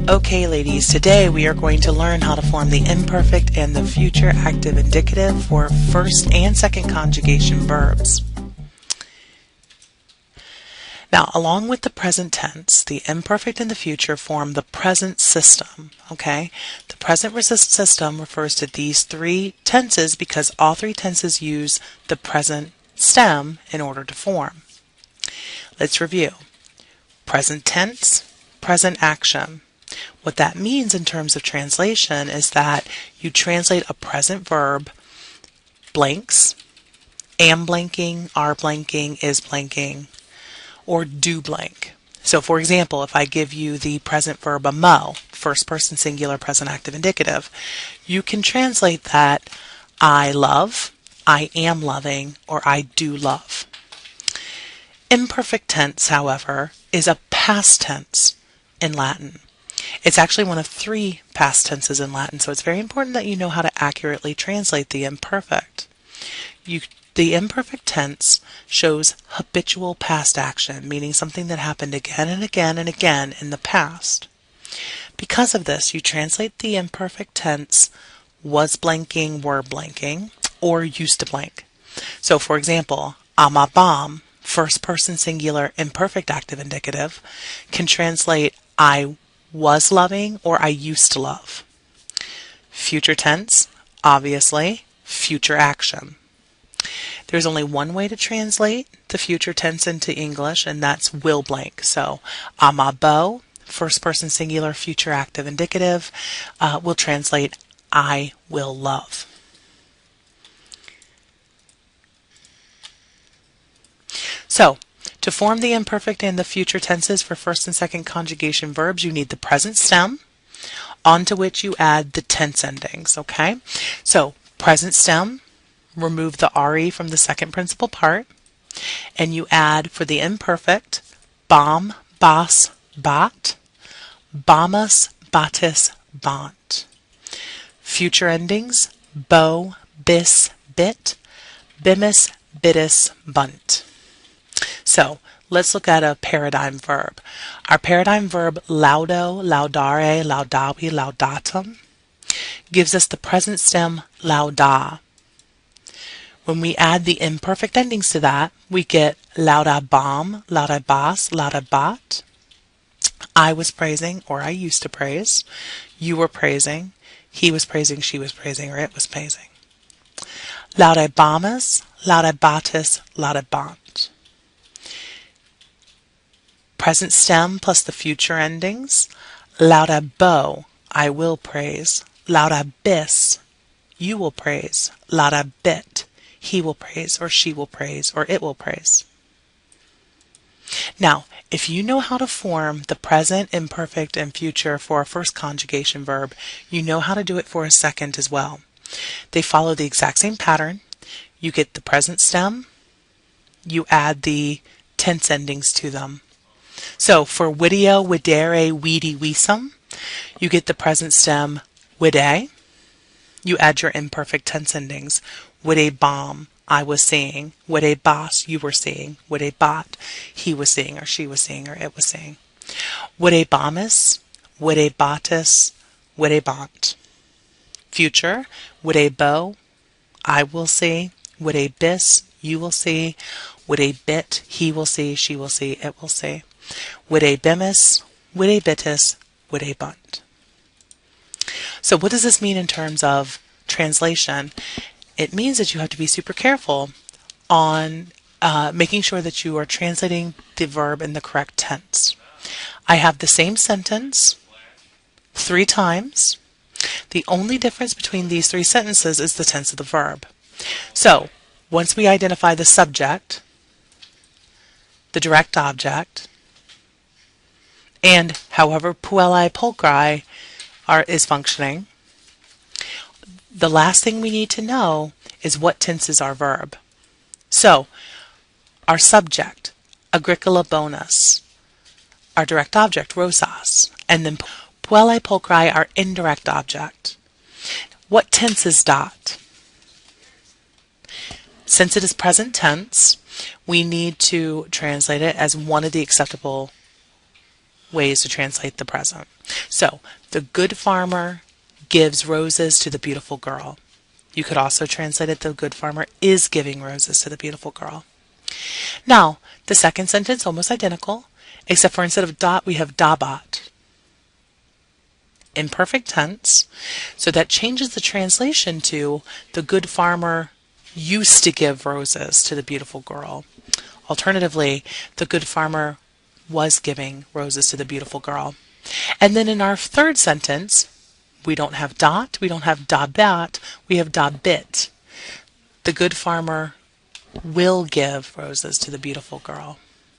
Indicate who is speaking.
Speaker 1: Okay, ladies, today we are going to learn how to form the imperfect and the future active indicative for first and second conjugation verbs. Now, along with the present tense, the imperfect and the future form the present system, okay? The present system refers to these three tenses because all three tenses use the present stem in order to form. Let's review. Present tense, present action. What that means in terms of translation is that you translate a present verb, blanks, am blanking, are blanking, is blanking, or do blank. So for example, if I give you the present verb amo, first person singular present active indicative, you can translate that I love, I am loving, or I do love. Imperfect tense, however, is a past tense in Latin. It's actually one of three past tenses in Latin, so it's very important that you know how to accurately translate the imperfect. The imperfect tense shows habitual past action, meaning something that happened again and again and again in the past. Because of this, you translate the imperfect tense was blanking, were blanking, or used to blank. So for example, ama bam, first person singular imperfect active indicative, can translate I was loving or I used to love. Future tense, obviously, future action. There's only one way to translate the future tense into English, and that's will blank. So, amabo, first person singular future active indicative, will translate I will love. So, to form the imperfect and the future tenses for first and second conjugation verbs, you need the present stem, onto which you add the tense endings, okay? So, present stem, remove the RE from the second principal part, and you add, for the imperfect, bam, bas, bat, bamas, batis, bant. Future endings, bo, bis, bit, bimis, bitis, bunt. So, let's look at a paradigm verb. Our paradigm verb laudo, laudare, laudavi, laudatum gives us the present stem lauda. When we add the imperfect endings to that, we get laudabam, laudabas, laudabat. I was praising, or I used to praise. You were praising. He was praising, she was praising, or it was praising. Laudabamus, laudabatis, laudabant. Present stem plus the future endings. Laudabo, I will praise. Laudabis, you will praise. Laudabit, he will praise, or she will praise, or it will praise. Now, if you know how to form the present, imperfect, and future for a first conjugation verb, you know how to do it for a second as well. They follow the exact same pattern. You get the present stem, you add the tense endings to them. So for video, videre, weedy, weesum, you get the present stem wide. You add your imperfect tense endings. Wide bomb, I was seeing. Wide bas, you were seeing. Wide bat, he was seeing, or she was seeing, or it was seeing. Wide bamis, wide batis, wide bant. Future, wide bo, I will see. Wide bis, you will see. Wide bit, he will see, she will see, it will see. Wide bimis, wide bitis, wide bunt. So what does this mean in terms of translation? It means that you have to be super careful on making sure that you are translating the verb in the correct tense. I have the same sentence 3 times. The only difference between these 3 sentences is the tense of the verb. So, once we identify the subject, the direct object, and however puellae pulchri is functioning, the last thing we need to know is what tense is our verb. So, our subject, agricola bonus, our direct object, rosas, and then puellae pulchri, our indirect object. What tense is dot? Since it is present tense, we need to translate it as one of the acceptable ways to translate the present. So, the good farmer gives roses to the beautiful girl. You could also translate it, the good farmer is giving roses to the beautiful girl. Now, the second sentence, almost identical, except for instead of dot, we have dabat. Imperfect tense. So that changes the translation to the good farmer used to give roses to the beautiful girl. Alternatively, the good farmer was giving roses to the beautiful girl. And then in our third sentence, we don't have dot, we don't have dabat, we have dabit. The good farmer will give roses to the beautiful girl.